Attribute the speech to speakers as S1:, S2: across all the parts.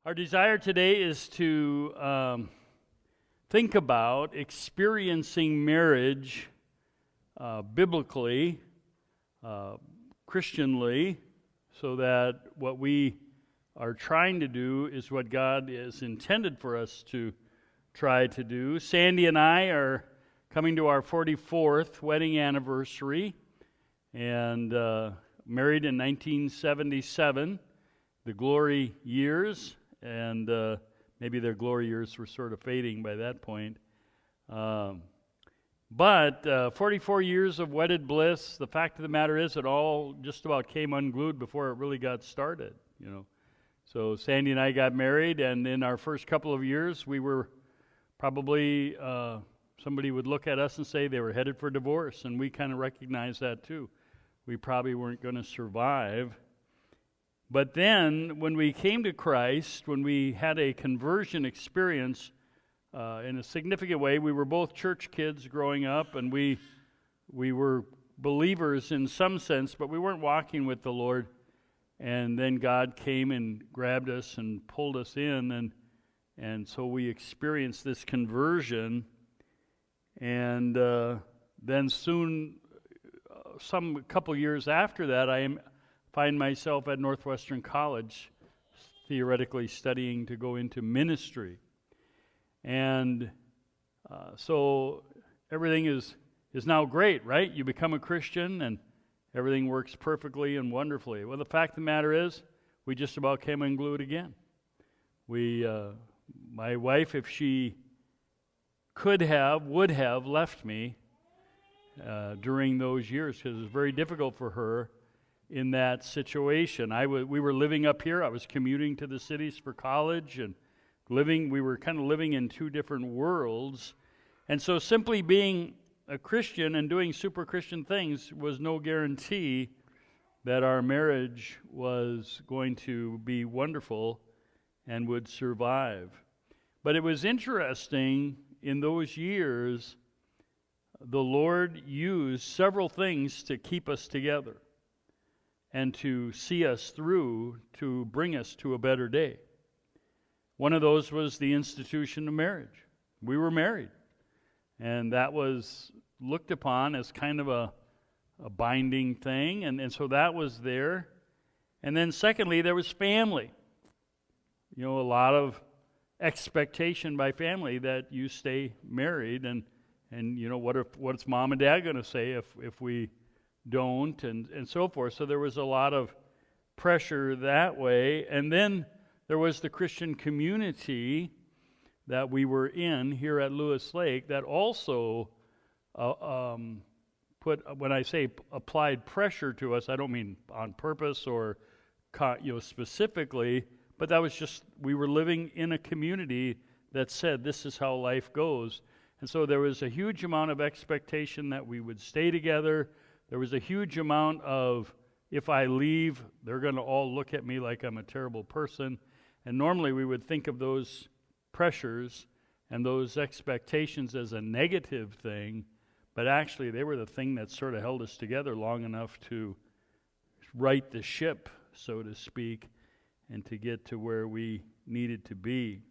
S1: Our desire today is to think about experiencing marriage biblically, Christianly, so that what we are trying to do is what God is intended for us to try to do. Sandy and I are coming to our 44th wedding anniversary, and married in 1977, the glory years. And maybe their glory years were sort of fading by that point. But 44 years of wedded bliss, the fact of the matter is it all just about came unglued before it really got started, you know. So Sandy and I got married, and in our first couple of years, we were probably, somebody would look at us and say they were headed for divorce, and we kind of recognized that too. We probably weren't going to survive. But then, when we came to Christ, when we had a conversion experience in a significant way, we were both church kids growing up, and we were believers in some sense, but we weren't walking with the Lord. And then God came and grabbed us and pulled us in, and so we experienced this conversion. And then soon, a couple years after that, I find myself at Northwestern College, theoretically studying to go into ministry. And so everything is now great, right? You become a Christian and everything works perfectly and wonderfully. Well, the fact of the matter is, we just about came unglued again. My wife, if she would have left me during those years, because it was very difficult for her in that situation. We were living up here. I was commuting to the cities for college and we were kind of living in two different worlds. And so simply being a Christian and doing super Christian things was no guarantee that our marriage was going to be wonderful and would survive. But it was interesting in those years, the Lord used several things to keep us together and to see us through, to bring us to a better day. One of those was the institution of marriage. We were married, and that was looked upon as kind of a binding thing, and so that was there. And then secondly, there was family. You know, a lot of expectation by family that you stay married, and you know, what's mom and dad going to say if we don't, and so forth. So there was a lot of pressure that way. And then there was the Christian community that we were in here at Lewis Lake that also when I say applied pressure to us, I don't mean on purpose or specifically, but that was just, we were living in a community that said this is how life goes. And so there was a huge amount of expectation that we would stay together. There was a huge amount of, if I leave, they're going to all look at me like I'm a terrible person. And normally we would think of those pressures and those expectations as a negative thing, but actually they were the thing that sort of held us together long enough to right the ship, so to speak, and to get to where we needed to be.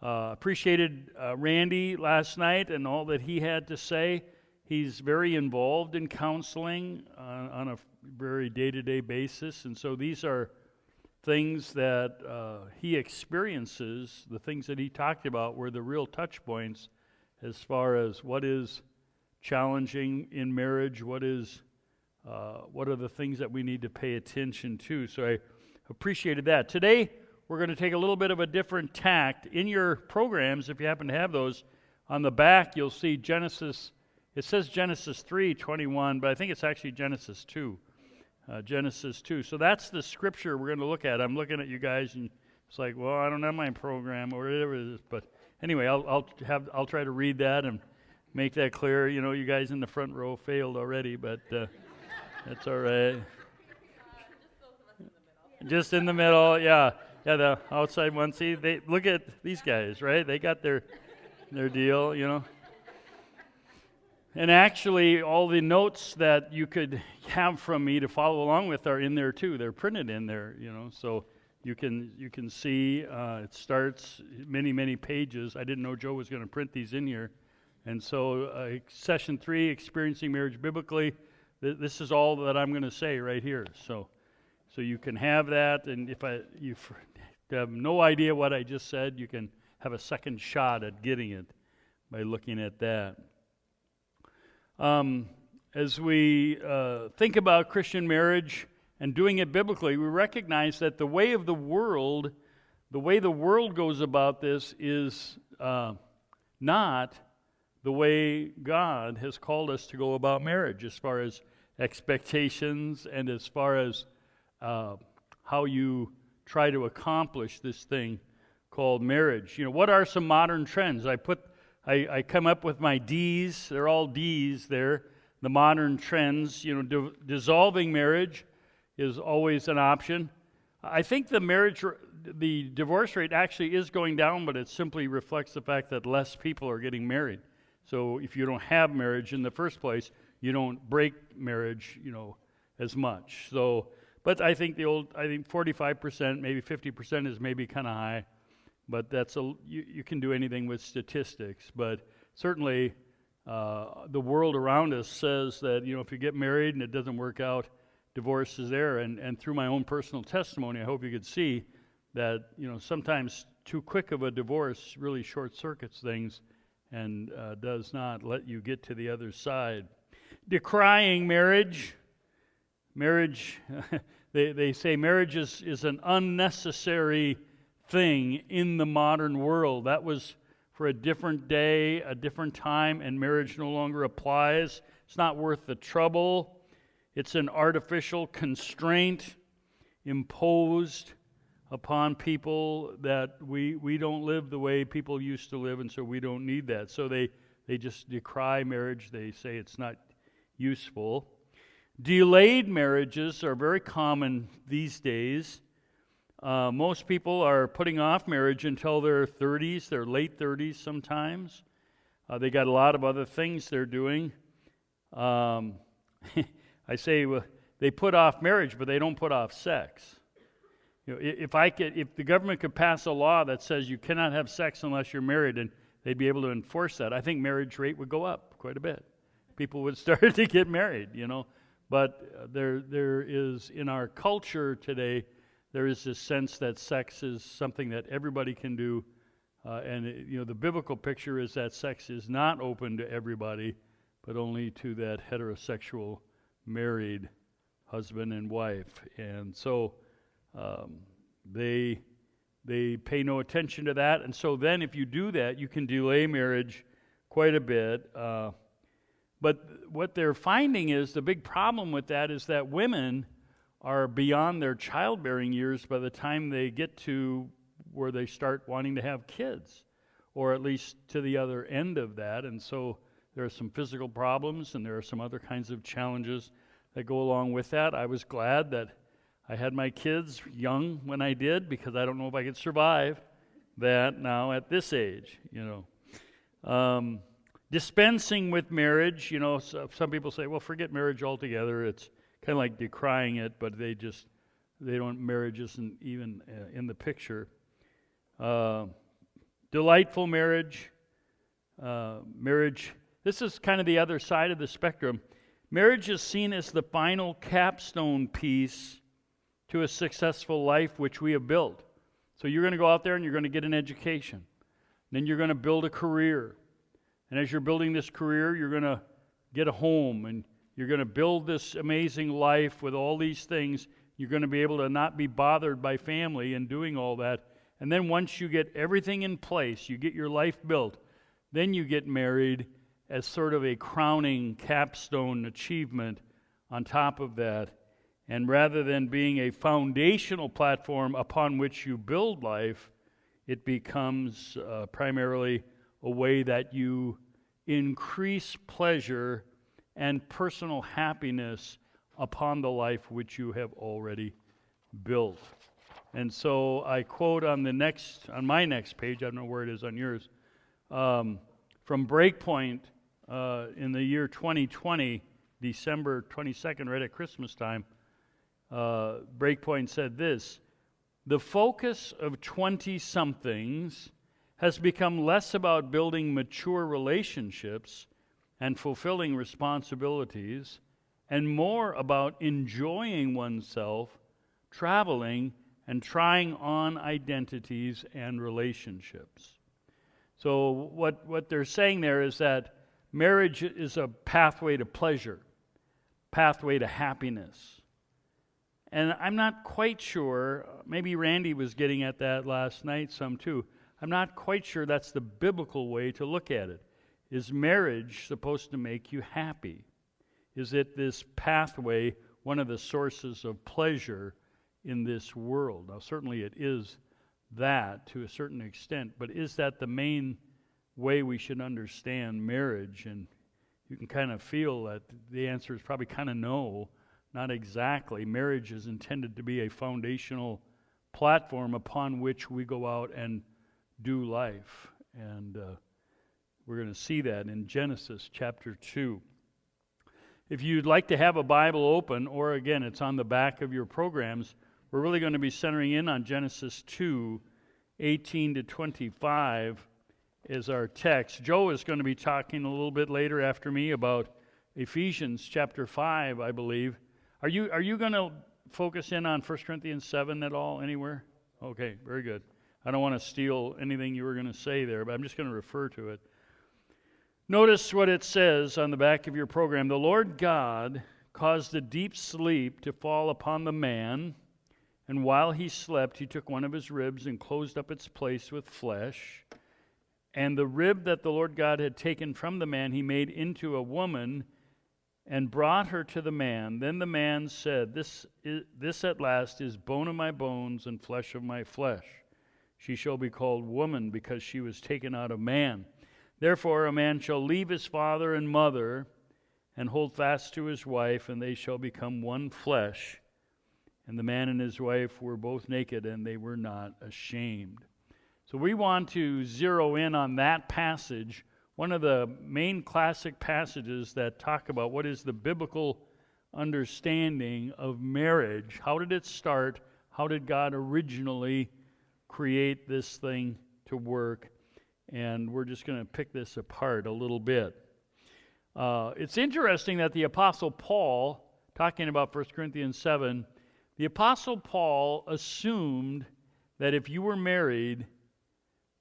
S1: Appreciated Randy last night and all that he had to say. He's very involved in counseling on a very day-to-day basis, and so these are things that he experiences. The things that he talked about were the real touch points as far as what is challenging in marriage, what are the things that we need to pay attention to. So I appreciated that. Today, we're going to take a little bit of a different tact. In your programs, if you happen to have those, on the back you'll see Genesis. It says Genesis 3:21, but I think it's actually Genesis 2. Genesis 2. So that's the scripture we're going to look at. I'm looking at you guys, and it's like, well, I don't have my program or whatever it is. But anyway, I'll try to read that and make that clear. You know, you guys in the front row failed already, but that's all right. Just in the middle, yeah. Yeah, the outside one. See, they look at these guys, right? They got their deal, you know. And actually, all the notes that you could have from me to follow along with are in there too. They're printed in there, you know. So you can see it starts many pages. I didn't know Joe was going to print these in here. And so session 3, Experiencing Marriage Biblically, this is all that I'm going to say right here. So you can have that, and if you have no idea what I just said, you can have a second shot at getting it by looking at that. As we think about Christian marriage and doing it biblically, we recognize that the way the world goes about this is not the way God has called us to go about marriage, as far as expectations and as far as how you try to accomplish this thing called marriage. What are some modern trends? I come up with my D's. They're all D's there. The modern trends. Dissolving marriage is always an option. I think the divorce rate actually is going down, but it simply reflects the fact that less people are getting married. So if you don't have marriage in the first place, you don't break marriage, as much. So, but I think 45%, maybe 50% is maybe kind of high, but you can do anything with statistics. But certainly, the world around us says that if you get married and it doesn't work out, divorce is there. And through my own personal testimony, I hope you could see that sometimes too quick of a divorce really short circuits things and does not let you get to the other side. Decrying marriage. They say marriage is an unnecessary thing in the modern world. That was for a different day, a different time, and marriage no longer applies. It's not worth the trouble. It's an artificial constraint imposed upon people that we don't live the way people used to live, and so we don't need that. So they just decry marriage. They say it's not useful. Delayed marriages are very common these days. Most people are putting off marriage until their 30s, their late 30s sometimes. They got a lot of other things they're doing. I say they put off marriage, but they don't put off sex. If the government could pass a law that says you cannot have sex unless you're married, and they'd be able to enforce that, I think marriage rate would go up quite a bit. People would start to get married, But there is, in our culture today, there is this sense that sex is something that everybody can do, and the biblical picture is that sex is not open to everybody, but only to that heterosexual married husband and wife. And so they pay no attention to that. And so then if you do that, you can delay marriage quite a bit. But what they're finding is the big problem with that is that women are beyond their childbearing years by the time they get to where they start wanting to have kids, or at least to the other end of that. And so there are some physical problems, and there are some other kinds of challenges that go along with that. I was glad that I had my kids young when I did, because I don't know if I could survive that now at this age, Dispensing with marriage, some people say, well, forget marriage altogether. It's kind of like decrying it, but marriage isn't even in the picture. Delightful marriage. This is kind of the other side of the spectrum. Marriage is seen as the final capstone piece to a successful life which we have built. So you're going to go out there and you're going to get an education. Then you're going to build a career. And as you're building this career, you're going to get a home, and you're going to build this amazing life with all these things. You're going to be able to not be bothered by family and doing all that. And then once you get everything in place, you get your life built, then you get married as sort of a crowning capstone achievement on top of that. And rather than being a foundational platform upon which you build life, it becomes primarily a way that you increase pleasure and personal happiness upon the life which you have already built. And so I quote on my next page, I don't know where it is on yours, from Breakpoint in the year 2020, December 22nd, right at Christmas time. Breakpoint said this: The focus of 20-somethings has become less about building mature relationships and fulfilling responsibilities, and more about enjoying oneself, traveling, and trying on identities and relationships. So what they're saying there is that marriage is a pathway to pleasure, pathway to happiness. And I'm not quite sure, maybe Randy was getting at that last night some too, I'm not quite sure that's the biblical way to look at it. Is marriage supposed to make you happy? Is it this pathway, one of the sources of pleasure in this world? Now, certainly it is that to a certain extent, but is that the main way we should understand marriage? And you can kind of feel that the answer is probably kind of no, not exactly. Marriage is intended to be a foundational platform upon which we go out and do life. And we're going to see that in Genesis chapter 2. If you'd like to have a Bible open, or again, it's on the back of your programs, we're really going to be centering in on Genesis 2, 18 to 25 is our text. Joe is going to be talking a little bit later after me about Ephesians chapter 5, I believe. Are you going to focus in on 1 Corinthians 7 at all, anywhere? Okay, very good. I don't want to steal anything you were going to say there, but I'm just going to refer to it. Notice what it says on the back of your program. The Lord God caused a deep sleep to fall upon the man, and while he slept, he took one of his ribs and closed up its place with flesh. And the rib that the Lord God had taken from the man, he made into a woman and brought her to the man. Then the man said, This at last is bone of my bones and flesh of my flesh. She shall be called woman, because she was taken out of man. Therefore a man shall leave his father and mother and hold fast to his wife, and they shall become one flesh. And the man and his wife were both naked, and they were not ashamed. So we want to zero in on that passage, one of the main classic passages that talk about what is the biblical understanding of marriage. How did it start? How did God originally create this thing to work? And we're just going to pick this apart a little bit. It's interesting that the Apostle Paul, talking about 1 Corinthians 7, the Apostle Paul assumed that if you were married,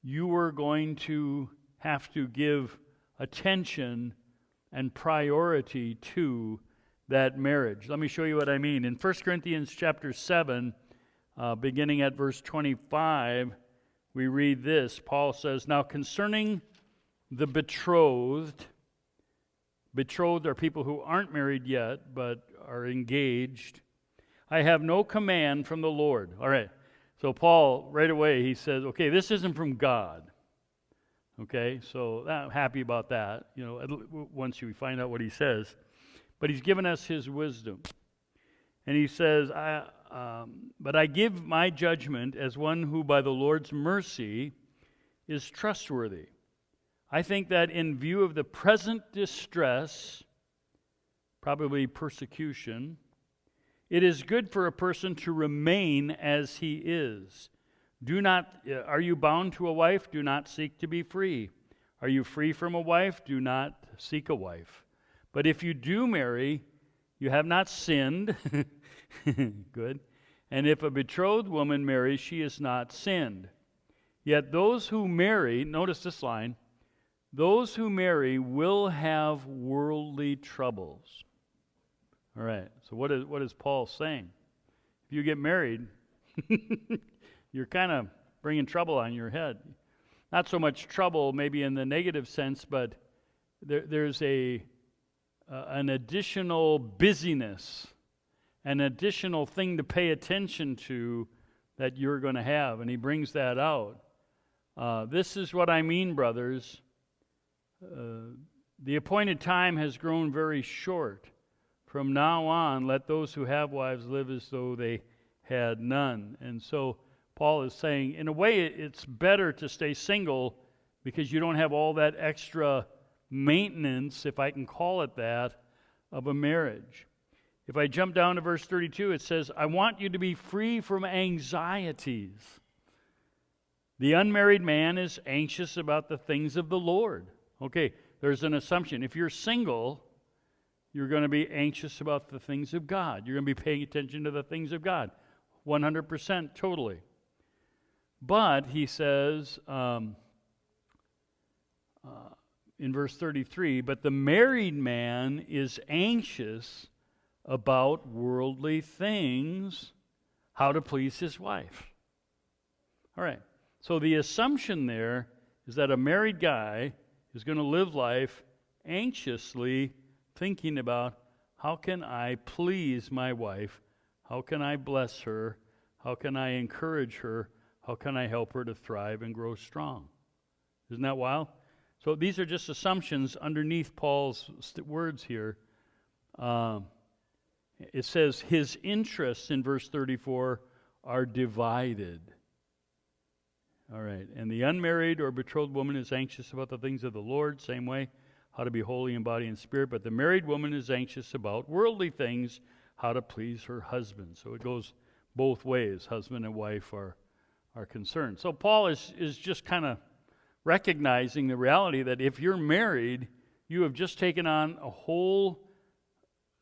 S1: you were going to have to give attention and priority to that marriage. Let me show you what I mean. In 1 Corinthians chapter 7, beginning at verse 25, we read this. Paul says, Now concerning the betrothed are people who aren't married yet, but are engaged. I have no command from the Lord. All right. So Paul, right away, he says, okay, this isn't from God. Okay, so I'm happy about that, once you find out what he says. But he's given us his wisdom. And he says, but I give my judgment as one who by the Lord's mercy is trustworthy. I think that in view of the present distress, probably persecution, it is good for a person to remain as he is. Are you bound to a wife? Do not seek to be free. Are you free from a wife? Do not seek a wife. But if you do marry, you have not sinned. Good. And if a betrothed woman marries, she has not sinned. Yet those who marry, notice this line, those who marry will have worldly troubles. All right, so what is Paul saying? If you get married, you're kind of bringing trouble on your head. Not so much trouble maybe in the negative sense, but there's an additional busyness, an additional thing to pay attention to that you're going to have, and he brings that out. This is what I mean, brothers. The appointed time has grown very short. From now on, let those who have wives live as though they had none. And so Paul is saying, in a way, it's better to stay single because you don't have all that extra maintenance, if I can call it that, of a marriage. If I jump down to verse 32, it says, I want you to be free from anxieties. The unmarried man is anxious about the things of the Lord. Okay, there's an assumption. If you're single, you're going to be anxious about the things of God. You're going to be paying attention to the things of God. 100% totally. But he says in verse 33, but the married man is anxious about worldly things, how to please his wife. All right. So the assumption there is that a married guy is going to live life anxiously thinking about, how can I please my wife? How can I bless her? How can I encourage her? How can I help her to thrive and grow strong? Isn't that wild? So these are just assumptions underneath Paul's words here. It says his interests in verse 34 are divided. All right. And the unmarried or betrothed woman is anxious about the things of the Lord, same way, how to be holy in body and spirit. But the married woman is anxious about worldly things, how to please her husband. So it goes both ways. Husband and wife are concerned. So Paul is just kind of recognizing the reality that if you're married, you have just taken on a whole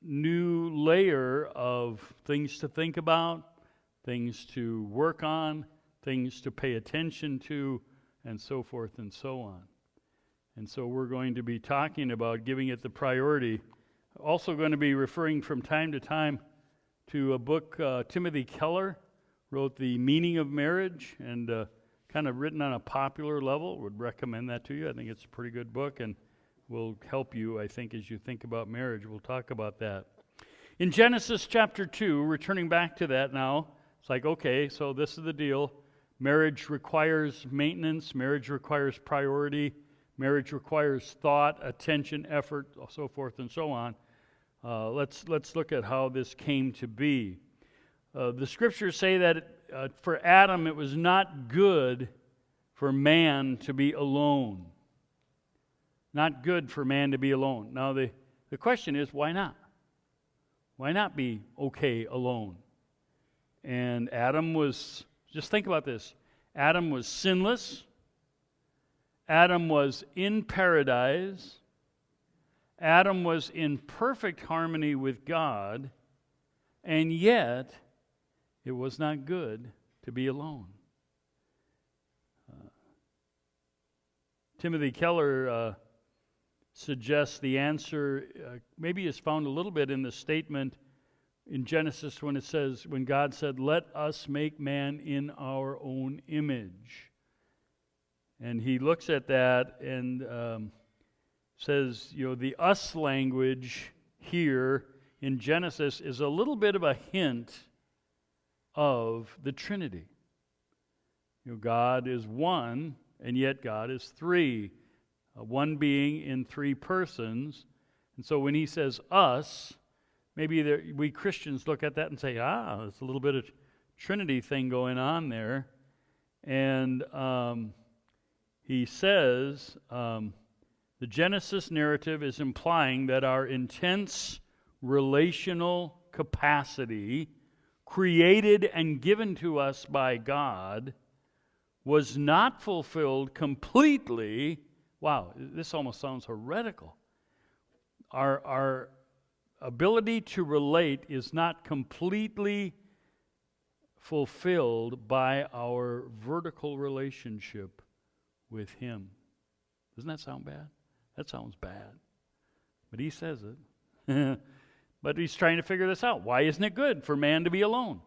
S1: new layer of things to think about, things to work on, things to pay attention to, and so forth and so on. And so we're going to be talking about giving it the priority. Also going to be referring from time to time to a book Timothy Keller wrote, The Meaning of Marriage, and kind of written on a popular level. Would recommend that to you. I think it's a pretty good book and will help you, I think, as you think about marriage. We'll talk about that. In Genesis chapter 2, returning back to that now, it's like, okay, so this is the deal. Marriage requires maintenance. Marriage requires priority. Marriage requires thought, attention, effort, so forth and so on. Let's look at how this came to be. The scriptures say that for Adam it was not good for man to be alone. Not good for man to be alone. Now the question is, why not? Why not be okay alone? And Adam was, just think about this. Adam was sinless. Adam was in paradise. Adam was in perfect harmony with God, and yet it was not good to be alone. Timothy Keller suggests the answer maybe is found a little bit in the statement in Genesis when it says, when God said, let us make man in our own image. And he looks at that and says, the us language here in Genesis is a little bit of a hint of the Trinity. God is one, and yet God is three. One being in three persons. And so when he says us, maybe we Christians look at that and say, there's a little bit of Trinity thing going on there. And he says, the Genesis narrative is implying that our intense relational capacity, created and given to us by God, was not fulfilled completely. Wow, this almost sounds heretical. Our ability to relate is not completely fulfilled by our vertical relationship with Him. Doesn't that sound bad? That sounds bad. But he says it. But he's trying to figure this out. Why isn't it good for man to be alone?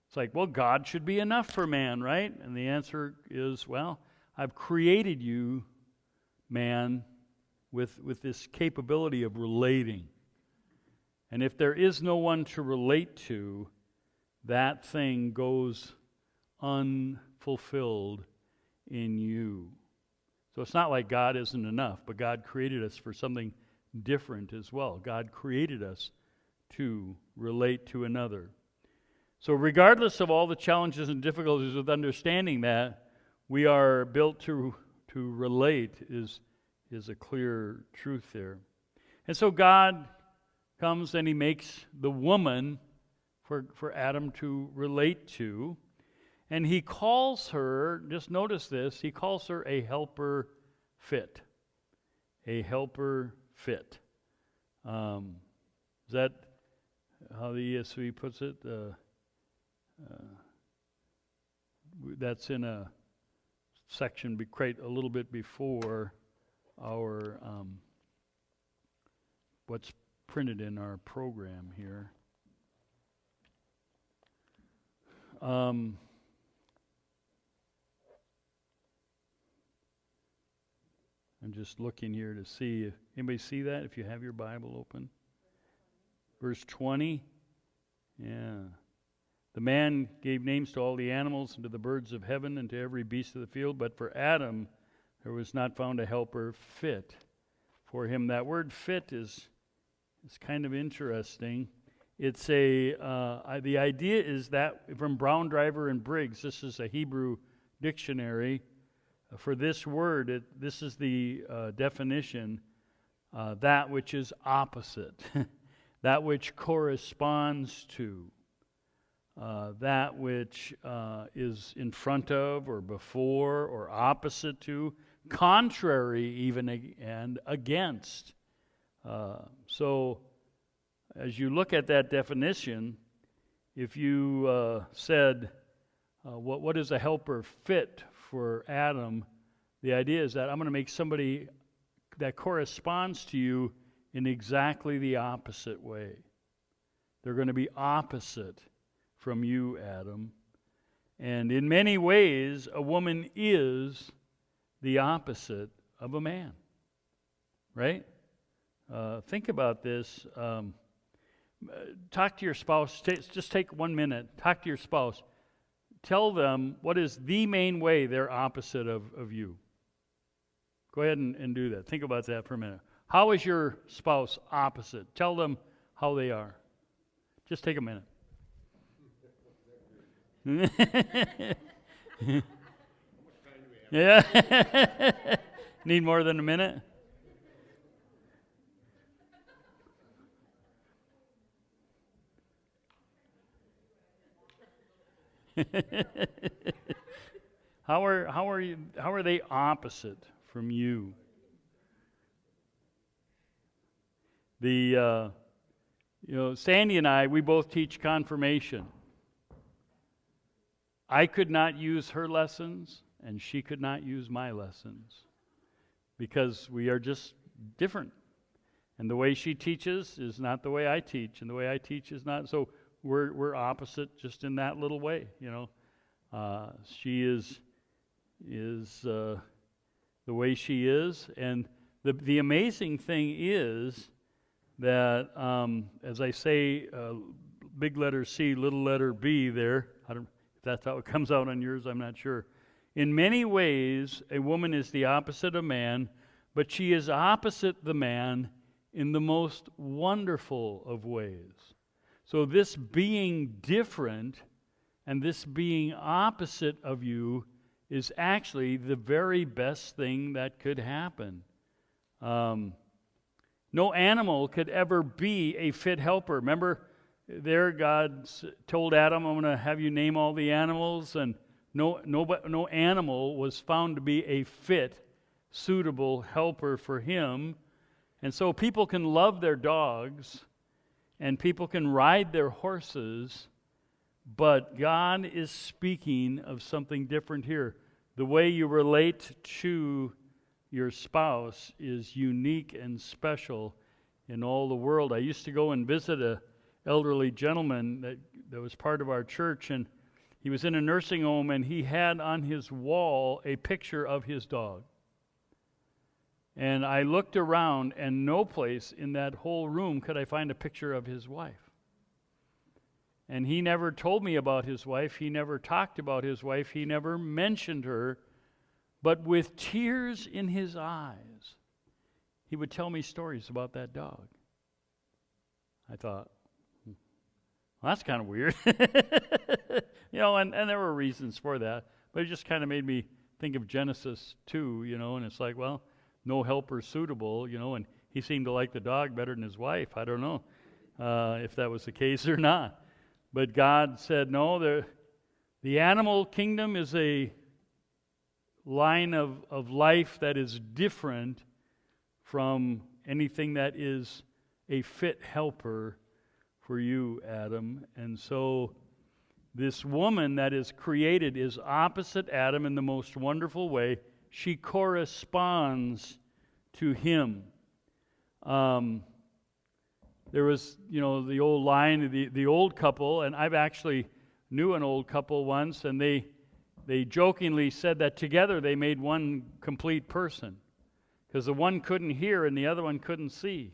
S1: It's like, well, God should be enough for man, right? And the answer is, well, I've created you, man, with this capability of relating. And if there is no one to relate to, that thing goes unfulfilled in you. So it's not like God isn't enough, but God created us for something different as well. God created us to relate to another. So regardless of all the challenges and difficulties with understanding that, we are built to relate is a clear truth there. And so God comes and he makes the woman for Adam to relate to. And he calls her, just notice this, he calls her a helper fit. A helper fit. Is that how the ESV puts it? That's in a section a little bit before our what's printed in our program here. I'm just looking here to see if anybody see that, if you have your Bible open. Verse 20. Yeah. The man gave names to all the animals and to the birds of heaven and to every beast of the field, but for Adam there was not found a helper fit for him. That word fit is kind of interesting. It's the idea is that from Brown, Driver, and Briggs, this is a Hebrew dictionary. For this word, this is the definition, that which is opposite, that which corresponds to, that which is in front of or before or opposite to, contrary even and against. So as you look at that definition, if you said, what is a helper fit for Adam, the idea is that I'm going to make somebody that corresponds to you in exactly the opposite way. They're going to be opposite from you, Adam. And in many ways, a woman is the opposite of a man. Right? Think about this. Talk to your spouse. Just take 1 minute. Talk to your spouse. Tell them what is the main way they're opposite of you. Go ahead and do that. Think about that for a minute. How is your spouse opposite? Tell them how they are. Just take a minute. Yeah. Need more than a minute? How are they opposite from you? Sandy and I, we both teach confirmation. I could not use her lessons, and she could not use my lessons, because we are just different. And the way she teaches is not the way I teach, and the way I teach is not. So we're opposite just in that little way, She is the way she is, and the amazing thing is that, as I say, big letter C, little letter B there, if that's how it comes out on yours, I'm not sure. In many ways, a woman is the opposite of man, but she is opposite the man in the most wonderful of ways. So this being different and this being opposite of you is actually the very best thing that could happen. No animal could ever be a fit helper. Remember, there God told Adam, I'm going to have you name all the animals, and no animal was found to be a fit, suitable helper for him. And so people can love their dogs, and people can ride their horses, but God is speaking of something different here. The way you relate to your spouse is unique and special in all the world. I used to go and visit an elderly gentleman that was part of our church, and he was in a nursing home, and he had on his wall a picture of his dog. And I looked around, and no place in that whole room could I find a picture of his wife. And he never told me about his wife. He never talked about his wife. He never mentioned her. But with tears in his eyes, he would tell me stories about that dog. I thought, well, that's kind of weird. And there were reasons for that. But it just kind of made me think of Genesis 2, and it's like, well, no helper suitable, and he seemed to like the dog better than his wife. I don't know. if that was the case or not. But God said, no, the animal kingdom is a line of life that is different from anything that is a fit helper for you, Adam. And so this woman that is created is opposite Adam in the most wonderful way. She corresponds to him. There was, the old line, the old couple, and I've actually knew an old couple once, and they jokingly said that together they made one complete person, because the one couldn't hear and the other one couldn't see.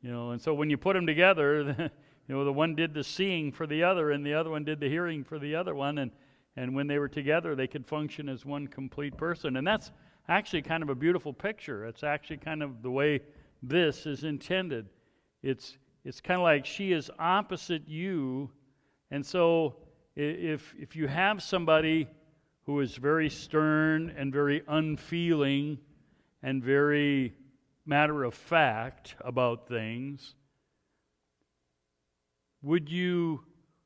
S1: And so when you put them together, the one did the seeing for the other, and the other one did the hearing for the other one, and when they were together, they could function as one complete person. And that's actually kind of a beautiful picture. It's actually kind of the way this is intended. It's kind of like she is opposite you, and so if you have somebody who is very stern and very unfeeling and very matter of fact about things, would you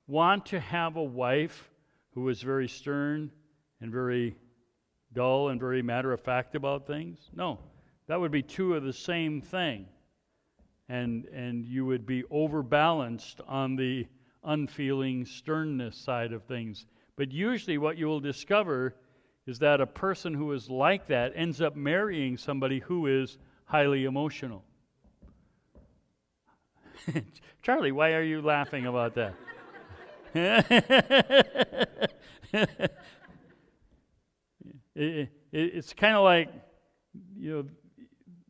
S1: want to have a wife who is very stern and very dull and very matter of fact about things? No, that would be two of the same thing. And you would be overbalanced on the unfeeling sternness side of things. But usually what you will discover is that a person who is like that ends up marrying somebody who is highly emotional. Charlie, why are you laughing about that? It's kind of like,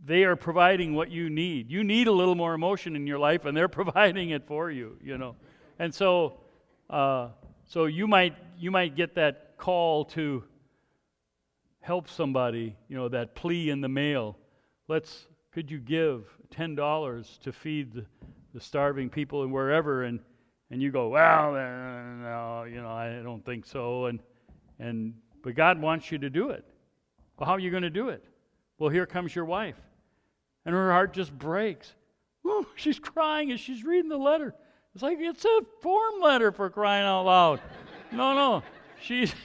S1: they are providing what you need. You need a little more emotion in your life, and they're providing it for you, And so you might get that call to help somebody, that plea in the mail. Could you give $10 to feed the starving people and wherever? And you go, well, no, I don't think so. But God wants you to do it. Well, how are you going to do it? Well, here comes your wife. And her heart just breaks. Ooh, she's crying as she's reading the letter. It's like, it's a form letter, for crying out loud. No. She's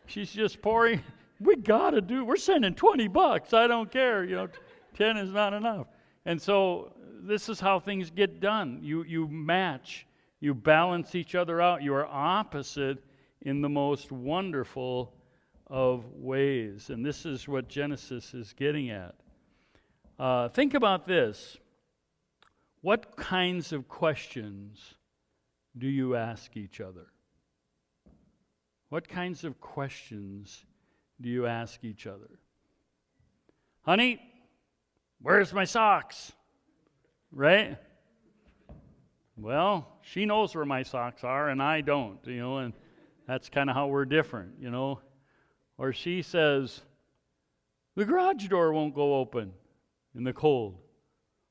S1: just pouring. We're sending $20. I don't care. 10 is not enough. And so this is how things get done. You match. You balance each other out. You are opposite in the most wonderful of ways. And this is what Genesis is getting at. Think about this. What kinds of questions do you ask each other? What kinds of questions do you ask each other? Honey, where's my socks? Right? Well, she knows where my socks are and I don't, and that's kind of how we're different, Or she says, the garage door won't go open in the cold.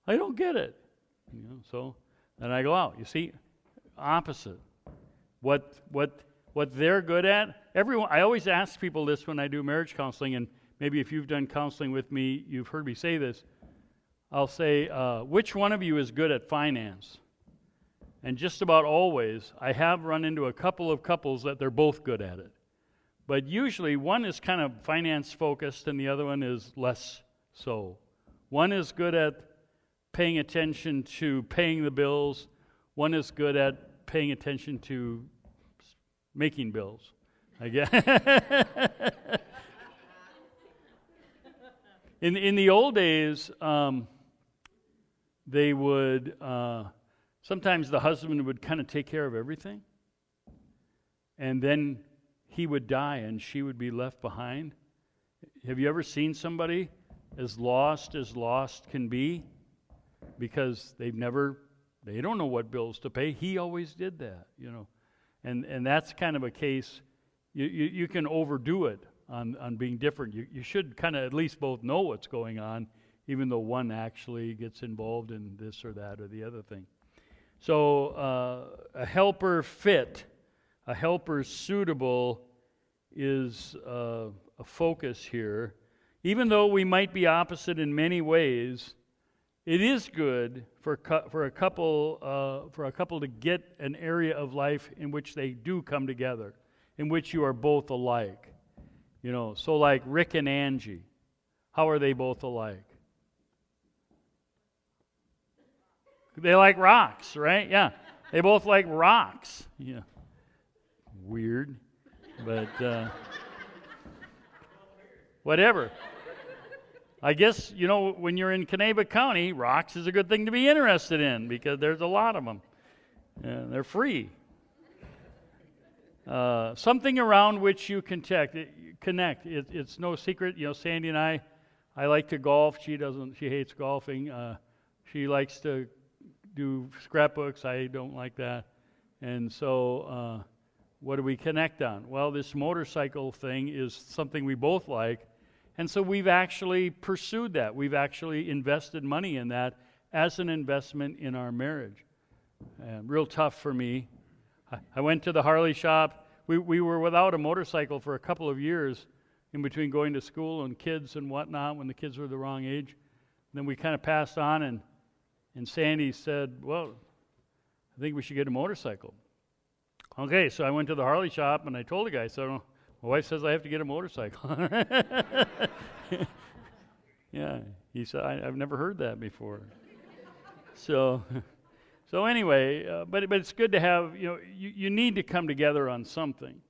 S1: I don't get it. So then I go out. You see, opposite. What they're good at. I always ask people this when I do marriage counseling, and maybe if you've done counseling with me, you've heard me say this. I'll say, which one of you is good at finance? And just about always, I have run into a couple of couples that they're both good at it. But usually one is kind of finance focused and the other one is less so. One is good at paying attention to paying the bills. One is good at paying attention to making bills, I guess. In the old days, they would, sometimes the husband would kind of take care of everything. And then he would die and she would be left behind. Have you ever seen somebody as lost can be? Because they don't know what bills to pay. He always did that, And that's kind of a case, you can overdo it on being different. You should kind of at least both know what's going on, even though one actually gets involved in this or that or the other thing. So a helper fit, a helper suitable is a focus here. Even though we might be opposite in many ways, it is good for a couple to get an area of life in which they do come together, in which you are both alike. So like Rick and Angie, how are they both alike? They like rocks, right? Yeah, they both like rocks. Yeah, weird, but whatever. I guess, when you're in Caneva County, rocks is a good thing to be interested in because there's a lot of them. They're free. Something around which you connect. It's no secret. Sandy and I like to golf. She doesn't. She hates golfing. She likes to do scrapbooks. I don't like that. And so what do we connect on? Well, this motorcycle thing is something we both like. And so we've actually pursued that. We've actually invested money in that as an investment in our marriage. Real tough for me. I went to the Harley shop. We were without a motorcycle for a couple of years in between going to school and kids and whatnot when the kids were the wrong age. And then we kind of passed on, and Sandy said, well, I think we should get a motorcycle. Okay, so I went to the Harley shop, and I told the guy, so my wife says I have to get a motorcycle. Yeah, he said, I've never heard that before. So anyway, but it's good to have, you need to come together on something.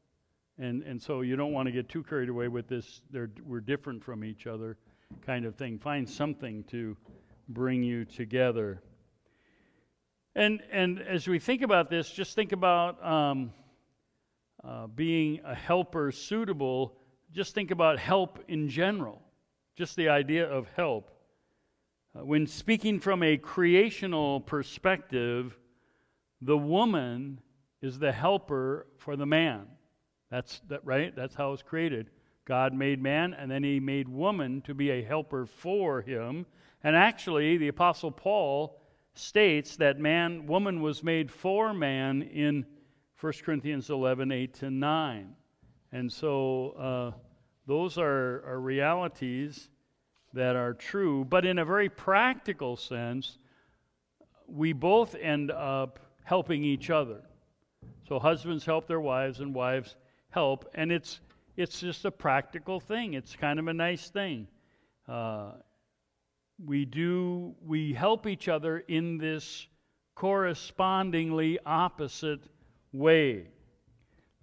S1: And so you don't want to get too carried away with this, we're different from each other kind of thing. Find something to bring you together. And as we think about this, just think about being a helper suitable. Just think about help in general, just the idea of help. When speaking from a creational perspective, the woman is the helper for the man. That's right? That's how it's created. God made man, and then he made woman to be a helper for him. And actually, the Apostle Paul states that woman was made for man in 1 Corinthians 11, 8-9. And so those are realities that are true, but in a very practical sense, we both end up helping each other. So husbands help their wives, and wives help, and it's just a practical thing. It's kind of a nice thing. We help each other in this correspondingly opposite way.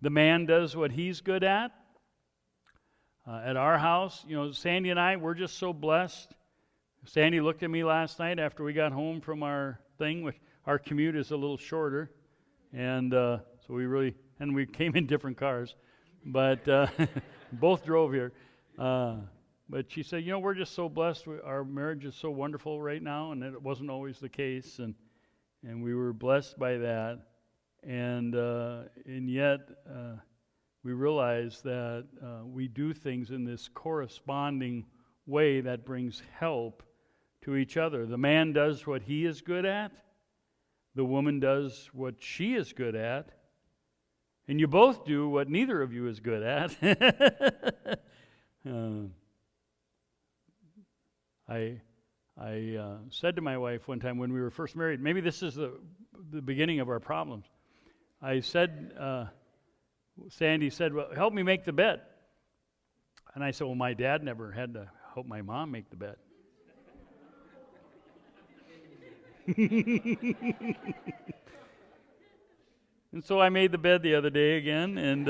S1: The man does what he's good at. At our house, Sandy and I, we're just so blessed. Sandy looked at me last night after we got home from our thing, which our commute is a little shorter, and so we came in different cars, but both drove here. But she said, we're just so blessed. Our marriage is so wonderful right now, and it wasn't always the case, and we were blessed by that, and yet we realize that we do things in this corresponding way that brings help to each other. The man does what he is good at. The woman does what she is good at. And you both do what neither of you is good at. I said to my wife one time when we were first married, maybe this is the beginning of our problems. I said, Sandy said, well, help me make the bed. And I said, well, my dad never had to help my mom make the bed. And so I made the bed the other day again, and,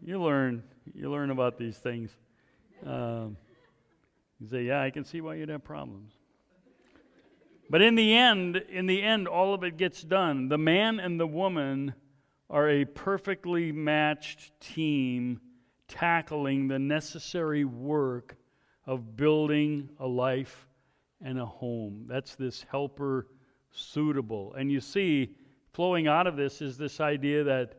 S1: you learn about these things. You say, yeah, I can see why you'd have problems. But in the end, all of it gets done. The man and the woman are a perfectly matched team tackling the necessary work of building a life and a home. That's this helper suitable. And you see, flowing out of this is this idea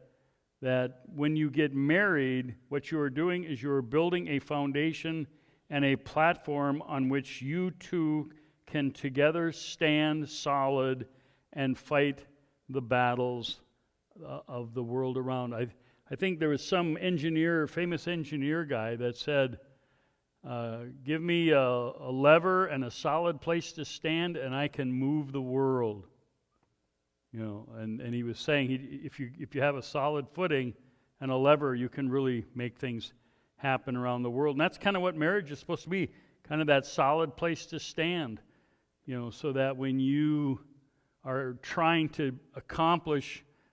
S1: that when you get married, what you are doing is you are building a foundation and a platform on which you two can together stand solid and fight the battles of the world around. I think there was some famous engineer guy that said, Give me a lever and a solid place to stand, and I can move the world. And he was saying, if you have a solid footing and a lever, you can really make things happen around the world. And that's kind of what marriage is supposed to be, kind of that solid place to stand, so that when you are trying to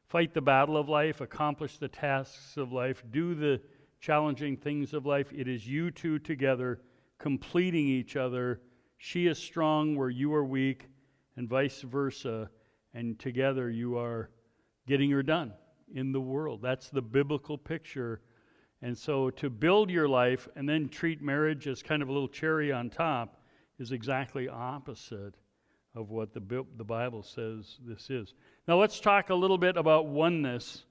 S1: fight the battle of life, accomplish the tasks of life, do the challenging things of life, it is you two together completing each other. She is strong where you are weak, and vice versa. And together you are getting her done in the world. That's the biblical picture. And so to build your life and then treat marriage as kind of a little cherry on top is exactly opposite of what the Bible says this is. Now let's talk a little bit about oneness.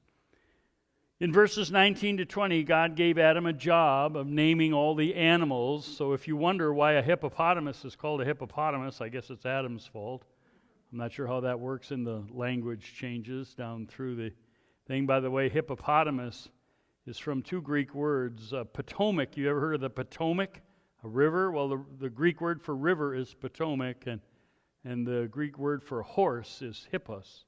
S1: In verses 19 to 20, God gave Adam a job of naming all the animals. So if you wonder why a hippopotamus is called a hippopotamus, I guess it's Adam's fault. I'm not sure how that works in the language changes down through the thing. By the way, hippopotamus is from two Greek words. Potomac, you ever heard of the Potomac, a river? Well, the Greek word for river is Potomac, and the Greek word for horse is hippos.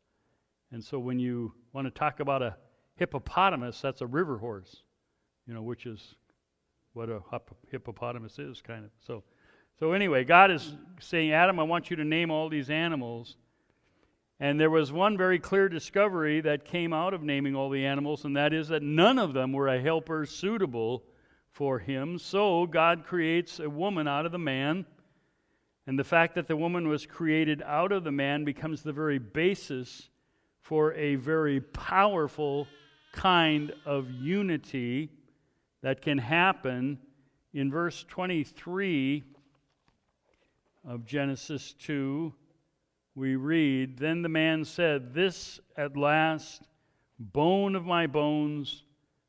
S1: And so when you want to talk about a hippopotamus, that's a river horse, which is what a hippopotamus is, kind of. So anyway, God is saying, Adam, I want you to name all these animals. And there was one very clear discovery that came out of naming all the animals, and that is that none of them were a helper suitable for him. So God creates a woman out of the man, and the fact that the woman was created out of the man becomes the very basis for a very powerful kind of unity that can happen. In verse 23 of Genesis 2, we read, Then the man said, This at last, bone of my bones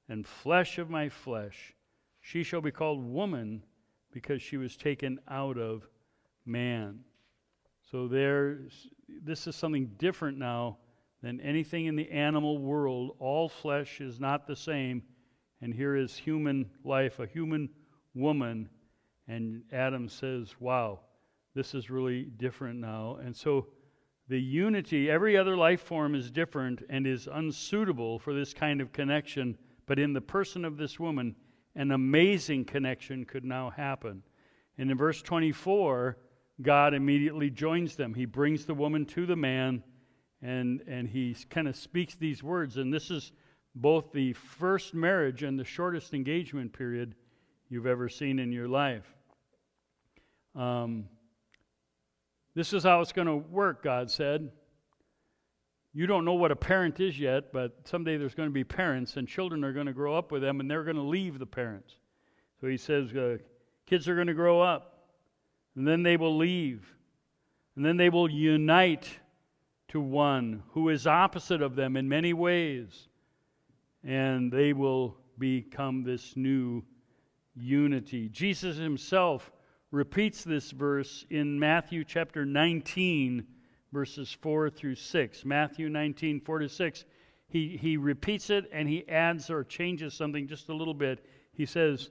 S1: and flesh of my flesh, she shall be called woman, because she was taken out of man. So this is something different now than anything in the animal world. All flesh is not the same, and here is human life, a human woman, and Adam says, wow, this is really different now. And so the unity, every other life form is different and is unsuitable for this kind of connection, but in the person of this woman, an amazing connection could now happen. And in verse 24, God immediately joins them. He brings the woman to the man, and he kind of speaks these words. And this is both the first marriage and the shortest engagement period you've ever seen in your life. This is how it's going to work, God said. You don't know what a parent is yet, but someday there's going to be parents, and children are going to grow up with them, and they're going to leave the parents. So he says, kids are going to grow up, and then they will leave, and then they will unite to one who is opposite of them in many ways, and they will become this new unity. Jesus himself repeats this verse in Matthew chapter 19, verses 4 through 6. Matthew 19, 4 to 6. He repeats it, and he adds or changes something just a little bit. He says,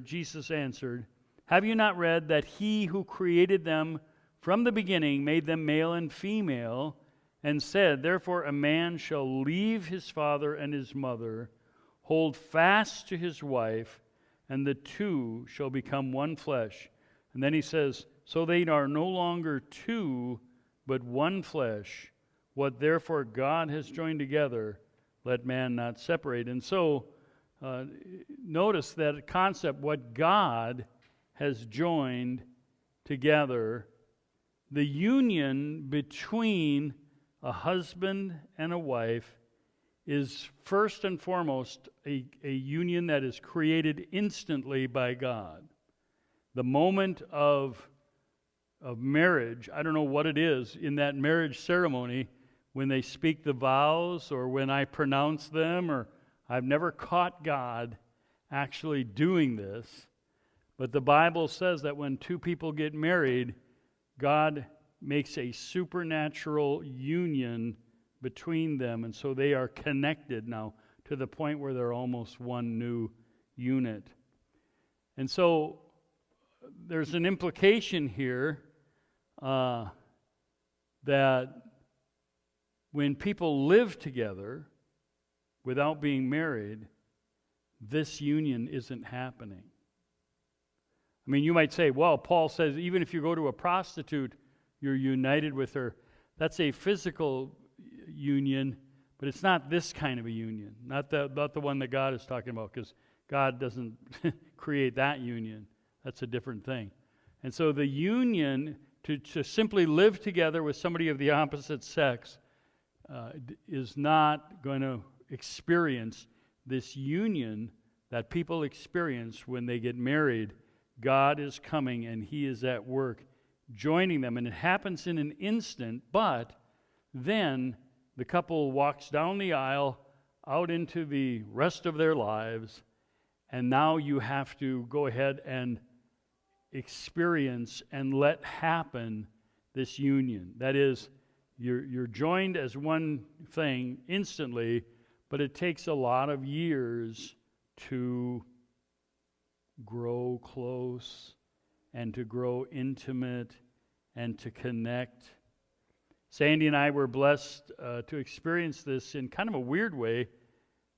S1: Jesus answered, Have you not read that he who created them from the beginning made them male and female, and said, Therefore a man shall leave his father and his mother, hold fast to his wife, and the two shall become one flesh. And then he says, So they are no longer two, but one flesh. What therefore God has joined together, let man not separate. And so, notice that concept, what God has joined together, the union between a husband and a wife is first and foremost a union that is created instantly by God. The moment of marriage, I don't know what it is, in that marriage ceremony, when they speak the vows or when I pronounce them, or I've never caught God actually doing this, but the Bible says that when two people get married, God makes a supernatural union between them, and so they are connected now to the point where they're almost one new unit. And so there's an implication here that when people live together without being married, this union isn't happening. I mean, you might say, well, Paul says even if you go to a prostitute, you're united with her. That's a physical union, but it's not this kind of a union, not the one that God is talking about, because God doesn't create that union. That's a different thing. And so the union, to simply live together with somebody of the opposite sex, is not going to experience this union that people experience when they get married. God is coming and He is at work joining them. And it happens in an instant, but then the couple walks down the aisle out into the rest of their lives, and now you have to go ahead and experience and let happen this union. That is, you're joined as one thing instantly, but it takes a lot of years to grow close and to grow intimate and to connect. Sandy and I were blessed to experience this in kind of a weird way.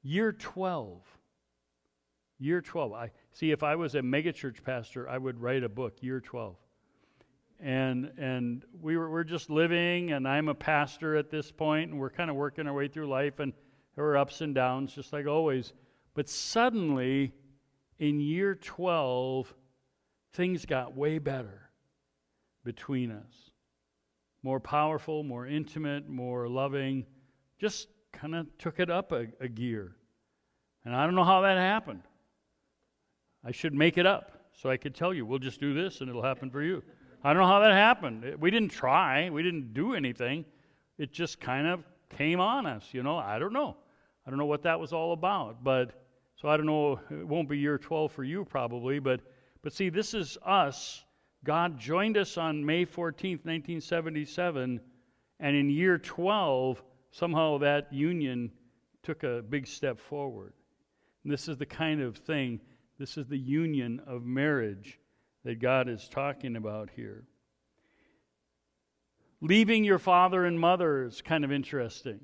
S1: Year 12. Year 12. If I was a megachurch pastor, I would write a book, Year 12. And we're just living, and I'm a pastor at this point, and we're kind of working our way through life, and there were ups and downs, just like always. But suddenly, in year 12, things got way better between us. More powerful, more intimate, more loving. Just kind of took it up a gear. And I don't know how that happened. I should make it up so I could tell you, we'll just do this and it'll happen for you. I don't know how that happened. We didn't try. We didn't do anything. It just kind of came on us, I don't know. I don't know what that was all about. So I don't know, it won't be year 12 for you probably, but see, this is us. God joined us on May 14th, 1977, and in year 12, somehow that union took a big step forward. And this is the kind of thing, this is the union of marriage that God is talking about here. Leaving your father and mother is kind of interesting.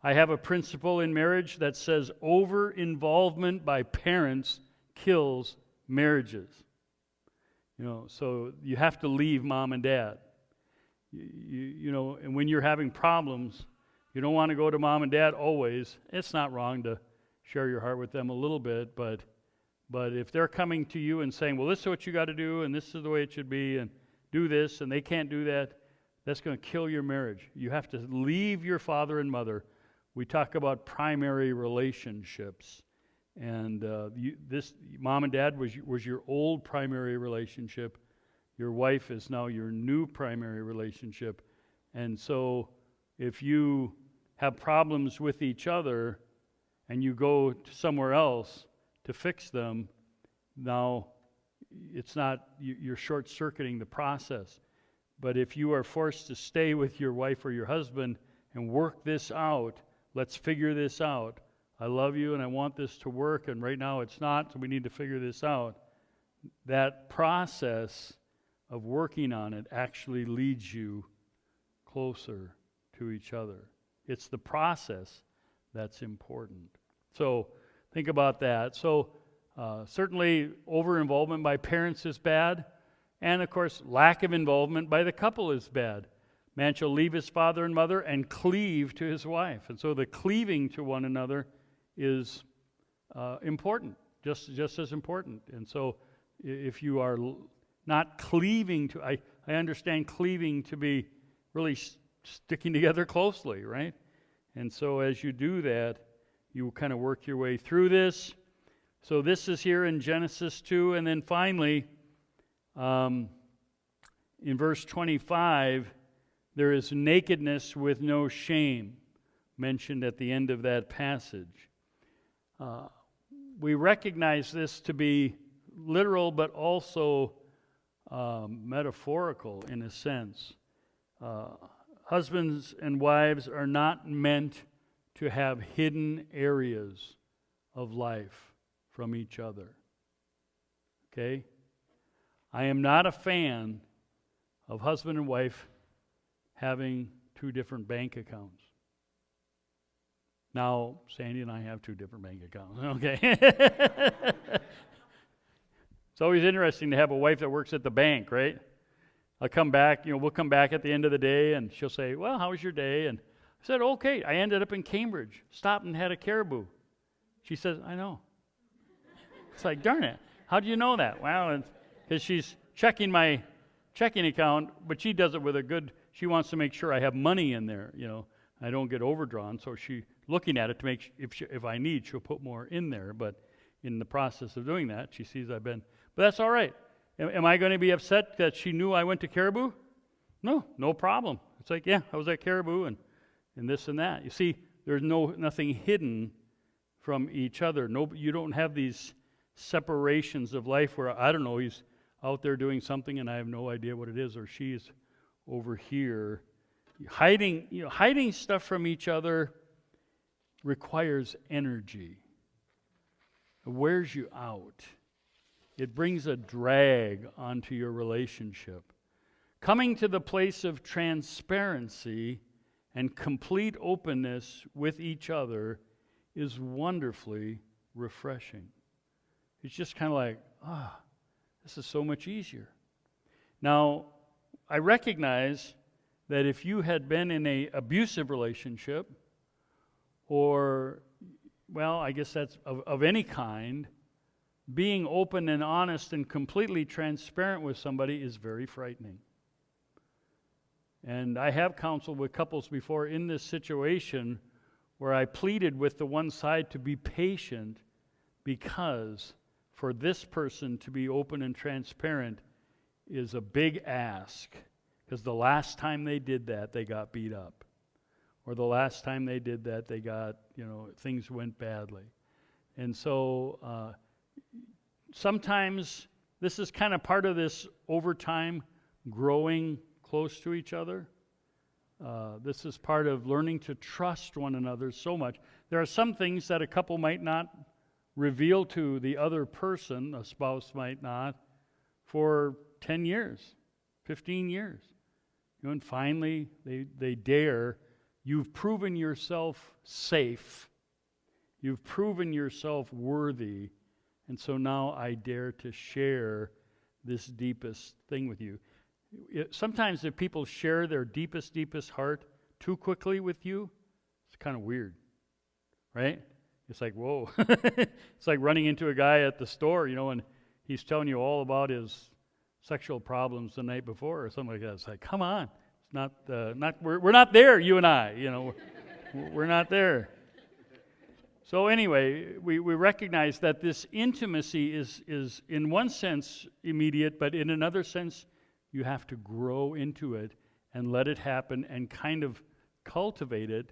S1: I have a principle in marriage that says over-involvement by parents kills marriages. So you have to leave mom and dad. And when you're having problems, you don't want to go to mom and dad always. It's not wrong to share your heart with them a little bit, but if they're coming to you and saying, well, this is what you got to do, and this is the way it should be, and do this, and they can't do that, that's going to kill your marriage. You have to leave your father and mother. We talk about primary relationships, and this mom and dad was your old primary relationship. Your wife is now your new primary relationship. And so if you have problems with each other and you go to somewhere else to fix them, now it's not, you're short-circuiting the process. But if you are forced to stay with your wife or your husband and work this out, let's figure this out. I love you and I want this to work, and right now it's not, so we need to figure this out. That process of working on it actually leads you closer to each other. It's the process that's important. So think about that. So certainly over-involvement by parents is bad, and of course lack of involvement by the couple is bad. Man shall leave his father and mother and cleave to his wife. And so the cleaving to one another is important, just as important. And so if you are not cleaving to, I understand cleaving to be really sticking together closely, right? And so as you do that, you kind of work your way through this. So this is here in Genesis 2. And then finally, in verse 25, there is nakedness with no shame mentioned at the end of that passage. We recognize this to be literal, but also metaphorical in a sense. Husbands and wives are not meant to have hidden areas of life from each other. Okay? I am not a fan of husband and wife having two different bank accounts. Now, Sandy and I have two different bank accounts. Okay. It's always interesting to have a wife that works at the bank, right? I'll come back, we'll come back at the end of the day, and she'll say, well, how was your day? And I said, okay. I ended up in Cambridge, stopped and had a caribou. She says, I know. It's like, darn it. How do you know that? Well, because she's checking my checking account, but she does it with she wants to make sure I have money in there, I don't get overdrawn, so she looking at it to make if I need, she'll put more in there, but in the process of doing that, she sees but that's all right. Am I going to be upset that she knew I went to Caribou? No problem. It's like, yeah, I was at Caribou and this and that. You see, there's nothing hidden from each other. You don't have these separations of life where, I don't know, he's out there doing something and I have no idea what it is, or she's over here. Hiding stuff from each other requires energy. It wears you out. It brings a drag onto your relationship. Coming to the place of transparency and complete openness with each other is wonderfully refreshing. It's just kind of like, this is so much easier. Now, I recognize that if you had been in an abusive relationship, or, well, I guess that's of any kind, being open and honest and completely transparent with somebody is very frightening. And I have counseled with couples before in this situation where I pleaded with the one side to be patient, because for this person to be open and transparent is a big ask, because the last time they did that, they got beat up. Or the last time they did that, they got, things went badly. And so sometimes this is kind of part of this over time growing close to each other. This is part of learning to trust one another so much. There are some things that a couple might not reveal to the other person, a spouse might not, for 10 years, 15 years. And finally, they dare. You've proven yourself safe. You've proven yourself worthy. And so now I dare to share this deepest thing with you. Sometimes if people share their deepest heart too quickly with you, it's kind of weird, right? It's like, whoa. It's like running into a guy at the store, and he's telling you all about his sexual problems the night before or something like that. It's like, come on. It's not we're not there, you and I, we're not there. So anyway, we recognize that this intimacy is in one sense immediate, but in another sense, you have to grow into it and let it happen and kind of cultivate it,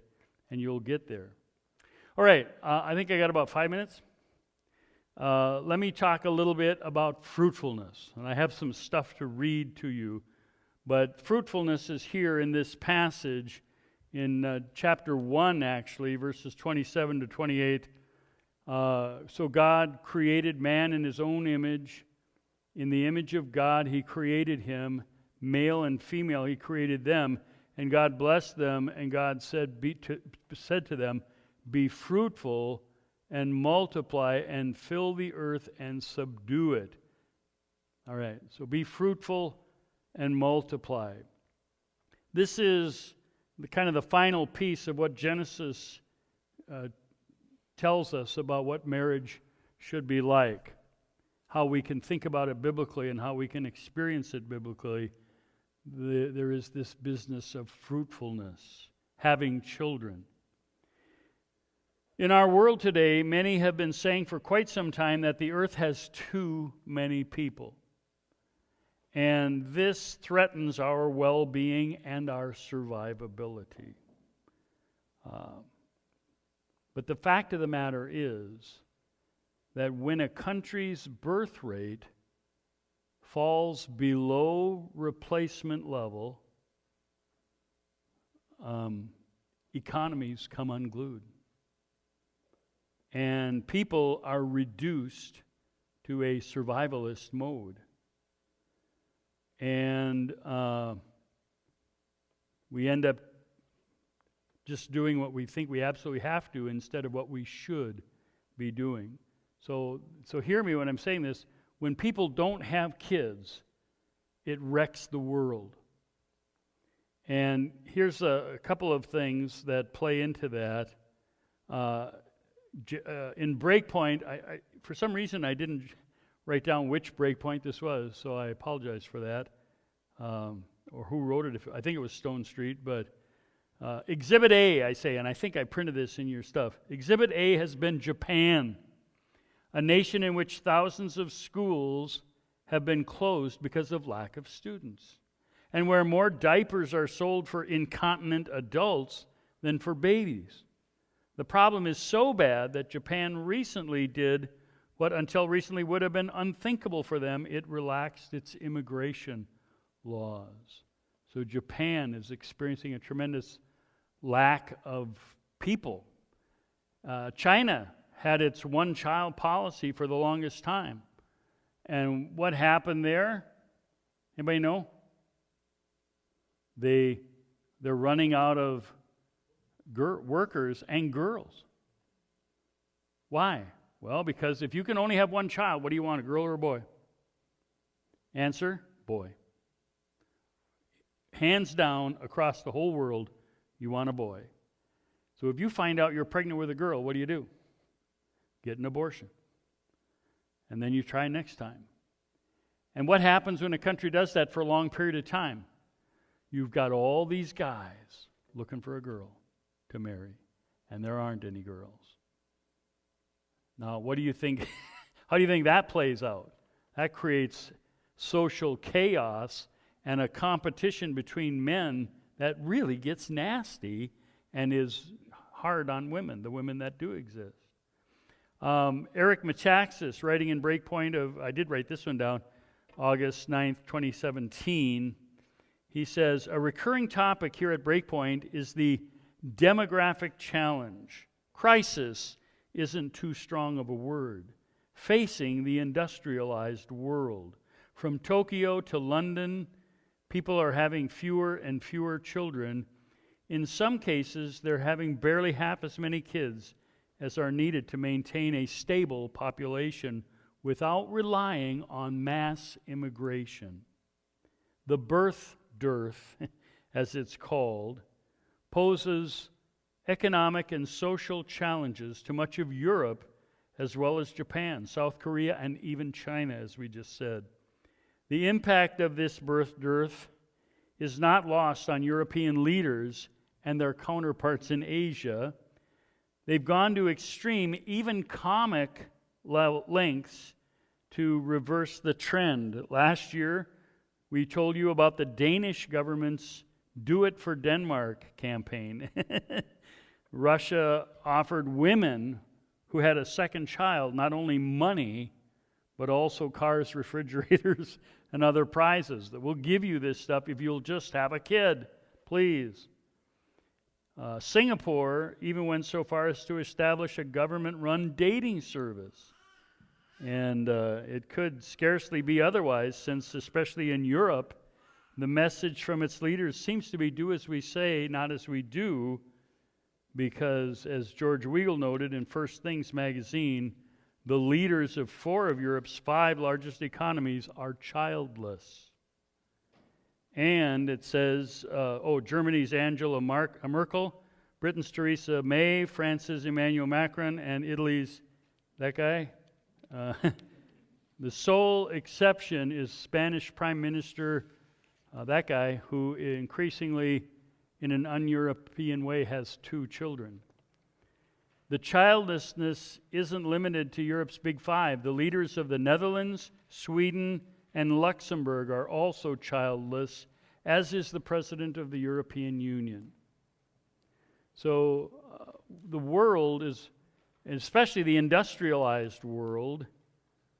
S1: and you'll get there. All right, I think I got about 5 minutes. Let me talk a little bit about fruitfulness. And I have some stuff to read to you. But fruitfulness is here in this passage in chapter 1, actually, verses 27 to 28. So God created man in his own image. In the image of God, he created him. Male and female, he created them. And God blessed them, and God said to them, be fruitful and multiply and fill the earth and subdue it. All right, so be fruitful and multiply. This is the final piece of what Genesis tells us about what marriage should be like, how we can think about it biblically and how we can experience it biblically. There is this business of fruitfulness, having children. In our world today, many have been saying for quite some time that the earth has too many people. And this threatens our well-being and our survivability. But the fact of the matter is that when a country's birth rate falls below replacement level, economies come unglued. And people are reduced to a survivalist mode. And we end up just doing what we think we absolutely have to instead of what we should be doing. So hear me when I'm saying this. When people don't have kids, it wrecks the world. And here's a couple of things that play into that. In Breakpoint, I for some reason I didn't write down which Breakpoint this was, so I apologize for that. Or who wrote it. I think it was Stone Street, but Exhibit A, I say, and I think I printed this in your stuff. Exhibit A has been Japan, a nation in which thousands of schools have been closed because of lack of students, and where more diapers are sold for incontinent adults than for babies. The problem is so bad that Japan recently did what until recently would have been unthinkable for them. It relaxed its immigration laws. So Japan is experiencing a tremendous lack of people. China had its one-child policy for the longest time. And what happened there? Anybody know? They're running out of workers and girls. Why? Well, because if you can only have one child, what do you want, a girl or a boy? Answer, boy. Hands down, across the whole world, you want a boy. So if you find out you're pregnant with a girl, what do? Get an abortion. And then you try next time. And what happens when a country does that for a long period of time? You've got all these guys looking for a girl to marry, and there aren't any girls. Now, what do you think? How do you think that plays out? That creates social chaos and a competition between men that really gets nasty and is hard on women, the women that do exist. Eric Metaxas, writing in Breakpoint I did write this one down, August 9th, 2017, he says, a recurring topic here at Breakpoint is the demographic challenge. Crisis isn't too strong of a word. Facing the industrialized world. From Tokyo to London, people are having fewer and fewer children. In some cases, they're having barely half as many kids as are needed to maintain a stable population without relying on mass immigration. The birth dearth, as it's called, poses economic and social challenges to much of Europe as well as Japan, South Korea, and even China, as we just said. The impact of this birth dearth is not lost on European leaders and their counterparts in Asia. They've gone to extreme, even comic lengths to reverse the trend. Last year, we told you about the Danish government's Do It for Denmark campaign. Russia offered women who had a second child not only money, but also cars, refrigerators, and other prizes. That we'll give you this stuff if you'll just have a kid, please. Singapore even went so far as to establish a government-run dating service. And it could scarcely be otherwise, since especially in Europe, the message from its leaders seems to be do as we say, not as we do, because as George Weigel noted in First Things magazine, the leaders of 4 of Europe's 5 largest economies are childless. And it says, Germany's Angela Merkel, Britain's Theresa May, France's Emmanuel Macron, and Italy's, that guy? The sole exception is Spanish Prime Minister, that guy, who increasingly, in an un-European way, has 2 children. The childlessness isn't limited to Europe's Big 5. The leaders of the Netherlands, Sweden, and Luxembourg are also childless, as is the president of the European Union. So the world is, especially the industrialized world,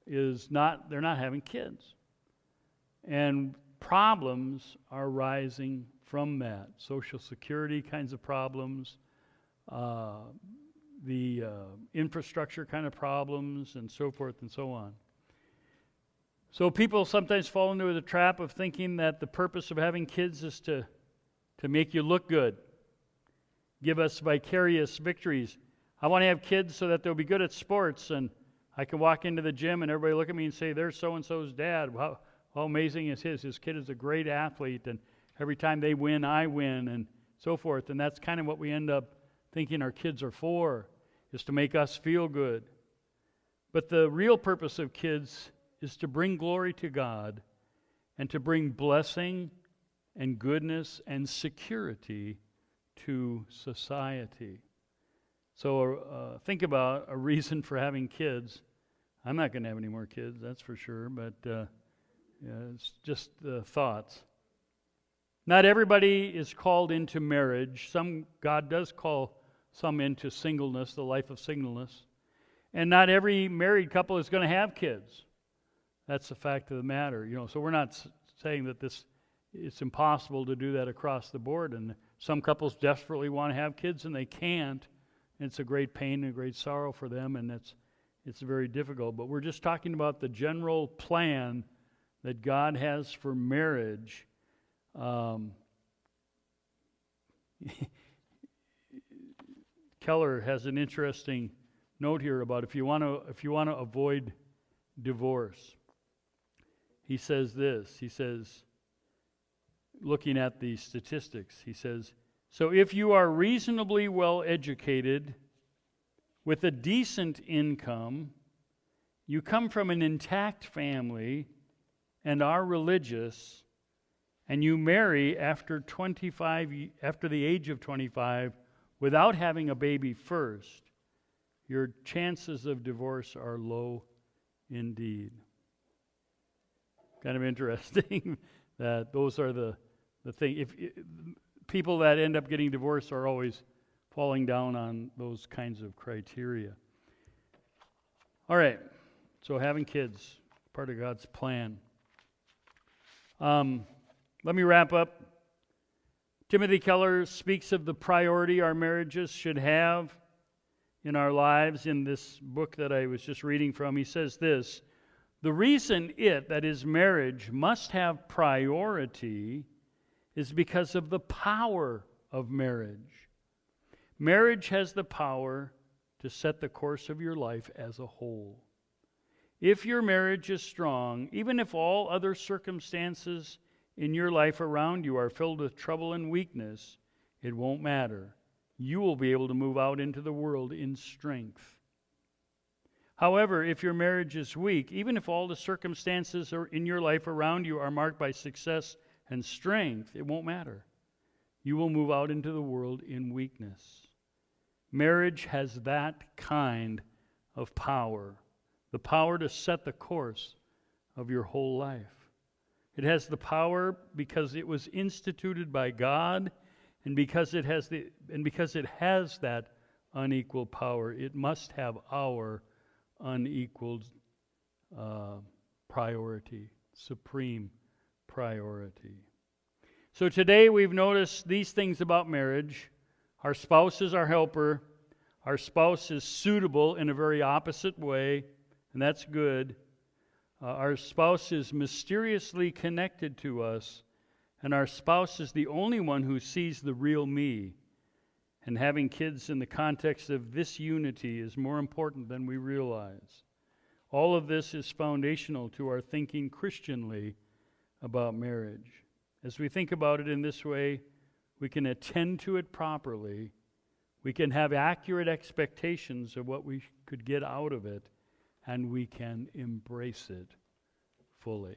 S1: they're not having kids. And problems are rising from that. Social Security kinds of problems, the infrastructure kind of problems, and so forth and so on. So people sometimes fall into the trap of thinking that the purpose of having kids is to make you look good, give us vicarious victories. I want to have kids so that they'll be good at sports, and I can walk into the gym and everybody look at me and say, there's so-and-so's dad. How amazing is his? His kid is a great athlete, and every time they win, I win, and so forth. And that's kind of what we end up thinking our kids are for, is to make us feel good. But the real purpose of kids is to bring glory to God and to bring blessing and goodness and security to society. So think about a reason for having kids. I'm not going to have any more kids, that's for sure, but it's just thoughts. Not everybody is called into marriage. God does call some into singleness, the life of singleness. And not every married couple is going to have kids. That's the fact of the matter. So we're not saying that it's impossible to do that across the board. And some couples desperately want to have kids and they can't. And it's a great pain and a great sorrow for them, and it's very difficult. But we're just talking about the general plan that God has for marriage. Keller has an interesting note here about if you want to avoid divorce. He says this. He says, looking at the statistics, he says, so if you are reasonably well educated with a decent income, you come from an intact family and are religious, and you marry after the age of 25 without having a baby first, your chances of divorce are low indeed. Kind of interesting that those are the thing. People that end up getting divorced are always falling down on those kinds of criteria. All right, so having kids, part of God's plan. Let me wrap up. Timothy Keller speaks of the priority our marriages should have in our lives in this book that I was just reading from. He says this, the reason that is marriage, must have priority is because of the power of marriage. Marriage has the power to set the course of your life as a whole. If your marriage is strong, even if all other circumstances in your life around you are filled with trouble and weakness, it won't matter. You will be able to move out into the world in strength. However, if your marriage is weak, even if all the circumstances in your life around you are marked by success and strength, it won't matter. You will move out into the world in weakness. Marriage has that kind of power, the power to set the course of your whole life. It has the power because it was instituted by God, and because it has that unequal power, it must have our unequaled priority, supreme priority. So today we've noticed these things about marriage. Our spouse is our helper. Our spouse is suitable in a very opposite way, and that's good. Our spouse is mysteriously connected to us, and our spouse is the only one who sees the real me. And having kids in the context of this unity is more important than we realize. All of this is foundational to our thinking Christianly about marriage. As we think about it in this way, we can attend to it properly. We can have accurate expectations of what we could get out of it, and we can embrace it fully.